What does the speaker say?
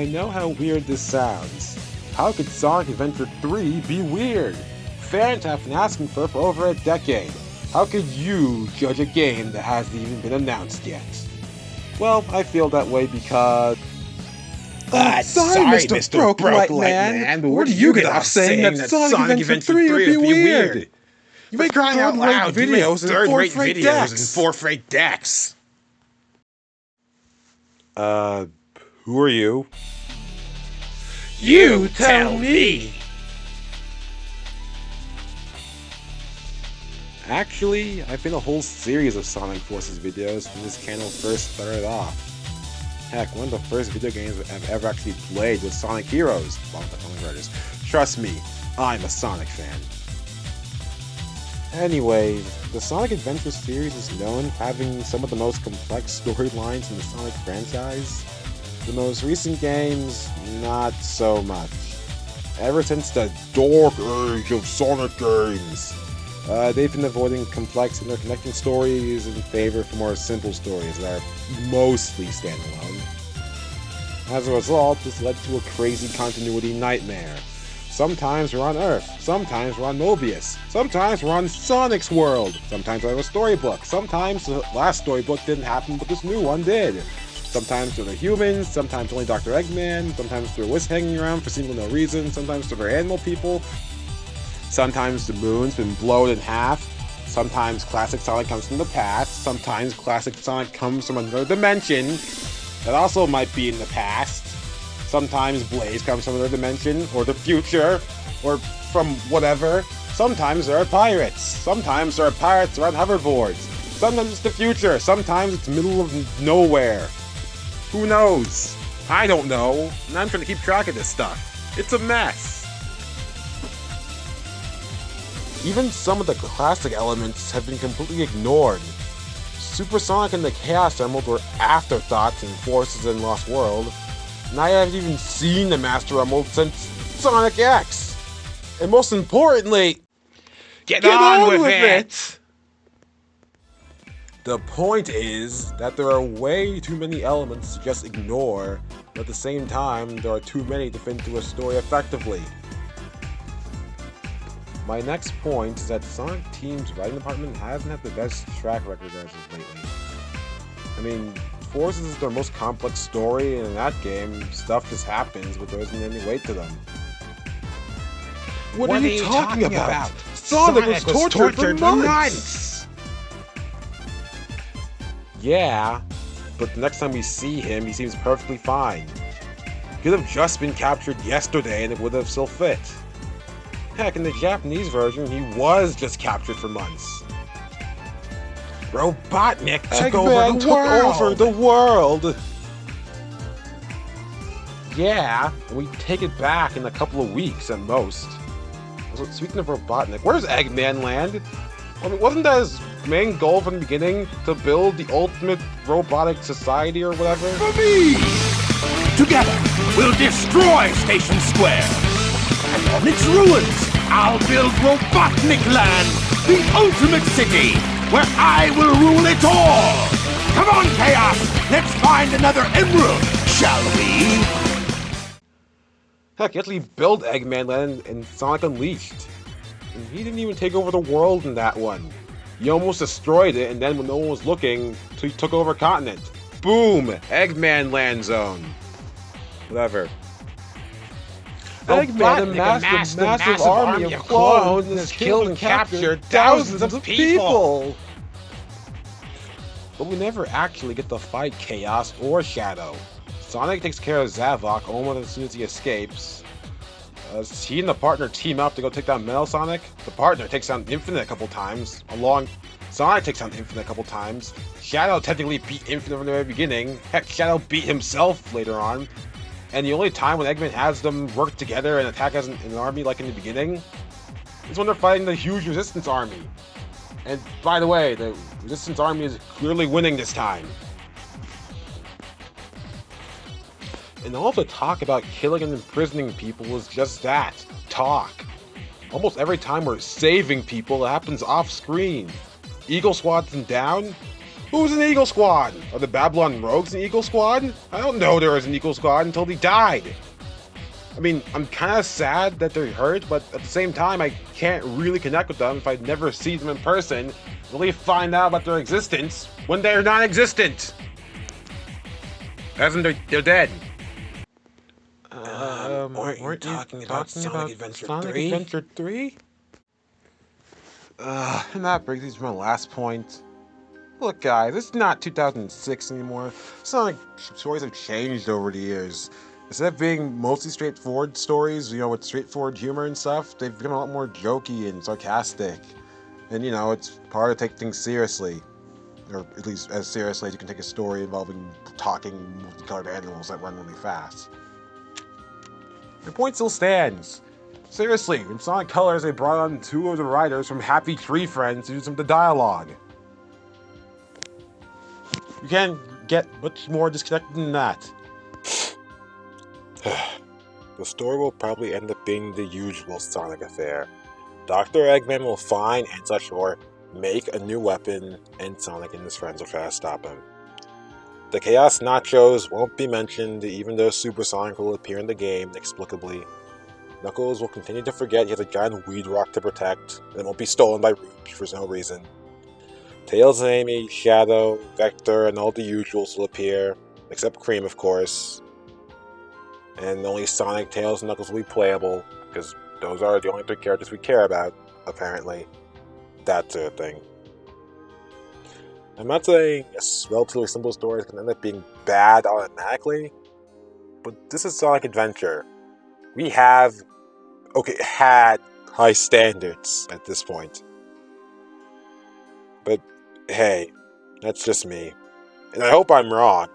I know how weird this sounds. How could Sonic Adventure 3 be weird? Fans have been asking for it for over a decade. How could you judge a game that hasn't even been announced yet? Well, I feel that way because... sorry, Mr. Broke Light Man, but where do you get off saying that Sonic Adventure 3 would be weird? You make third-rate videos and fourth-rate decks. Who are you? You tell me! Actually, I've made a whole series of Sonic Forces videos when this channel first started off. Heck, one of the first video games I've ever actually played was Sonic Heroes, along with the Sonic Riders. Trust me, I'm a Sonic fan. Anyway, the Sonic Adventure series is known for having some of the most complex storylines in the Sonic franchise. The most recent games, not so much. Ever since the dark age of Sonic games, they've been avoiding complex interconnecting stories in favor for more simple stories that are mostly standalone. As a result, this led to a crazy continuity nightmare. Sometimes we're on Earth, sometimes we're on Mobius, sometimes we're on Sonic's world, sometimes I have a storybook, sometimes the last storybook didn't happen but this new one did. Sometimes they're the humans, sometimes only Dr. Eggman, sometimes they're Whis hanging around for seemingly no reason, sometimes they're animal people, sometimes the moon's been blown in half, sometimes classic Sonic comes from the past, sometimes classic Sonic comes from another dimension that also might be in the past. Sometimes Blaze comes from another dimension, or the future, or from whatever. Sometimes there are pirates. Sometimes there are pirates around hoverboards. Sometimes it's the future. Sometimes it's middle of nowhere. Who knows? I don't know. And I'm trying to keep track of this stuff. It's a mess. Even some of the classic elements have been completely ignored. Super Sonic and the Chaos Emerald were afterthoughts in Forces and Lost World. And I haven't even seen the Master Emerald since Sonic X! And most importantly, Get on with it! The point is that there are way too many elements to just ignore, but at the same time, there are too many to fit into a story effectively. My next point is that Sonic Team's writing department hasn't had the best track record as of lately. I mean, Forces is their most complex story, and in that game, stuff just happens, but there isn't any weight to them. What are you talking about? Sonic was tortured for months! Yeah, but the next time we see him, he seems perfectly fine. He could have just been captured yesterday and it would have still fit. Heck, in the Japanese version, he was just captured for months. Robotnik took over the world! Yeah, we take it back in a couple of weeks at most. So, speaking of Robotnik, where's Eggman land? I mean, wasn't that his main goal from the beginning? To build the ultimate robotic society or whatever? For me! Together, we'll destroy Station Square! And on its ruins, I'll build Robotnik Land, the ultimate city, where I will rule it all! Come on, Chaos! Let's find another emerald, shall we? Heck, he actually built Eggman Land in Sonic Unleashed. And he didn't even take over the world in that one. He almost destroyed it, and then when no one was looking, he took over a continent. Boom! Eggman Land Zone. Whatever. Eggman amassed a massive army of clones and has killed and captured thousands of people! But we never actually get to fight Chaos or Shadow. Sonic takes care of Zavok almost as soon as he escapes. He and the partner team up to go take down Metal Sonic. The partner takes down Infinite a couple times. Sonic takes down Infinite a couple times. Shadow technically beat Infinite from the very beginning. Heck, Shadow beat himself later on. And the only time when Eggman has them work together and attack as an army like in the beginning is when they're fighting the huge Resistance Army. And by the way, the Resistance Army is clearly winning this time. And all the talk about killing and imprisoning people is just that, talk. Almost every time we're saving people, it happens off-screen. Eagle Squad's down, Who's an Eagle Squad? Are the Babylon Rogues an Eagle Squad? I don't know there was an Eagle Squad until they died. I mean, I'm kind of sad that they're hurt, but at the same time, I can't really connect with them if I never see them in person and only find out about their existence when they're non-existent. As in, they're dead. Aren't you talking about Sonic Adventure 3? And that brings me to my last point. Look, guys, it's not 2006 anymore. Sonic stories have changed over the years. Instead of being mostly straightforward stories, with straightforward humor and stuff, they've become a lot more jokey and sarcastic. And, it's hard to take things seriously. Or at least as seriously as you can take a story involving talking multicolored animals that run really fast. Your point still stands. Seriously, in Sonic Colors, they brought on 2 of the writers from Happy Tree Friends to do some of the dialogue. You can't get much more disconnected than that. The story will probably end up being the usual Sonic affair. Dr. Eggman will find and such or make a new weapon, and Sonic and his friends will try to stop him. The Chaos Nachos won't be mentioned, even though Super Sonic will appear in the game inexplicably. Knuckles will continue to forget he has a giant weed rock to protect, and it won't be stolen by Rouge for no reason. Tails and Amy, Shadow, Vector, and all the usuals will appear, except Cream, of course. And only Sonic, Tails, and Knuckles will be playable, because those are the only 3 characters we care about, apparently. That sort of thing. I'm not saying a relatively simple story is going to end up being bad automatically, but this is Sonic Adventure. We had high standards at this point. But hey, that's just me. And I hope I'm wrong.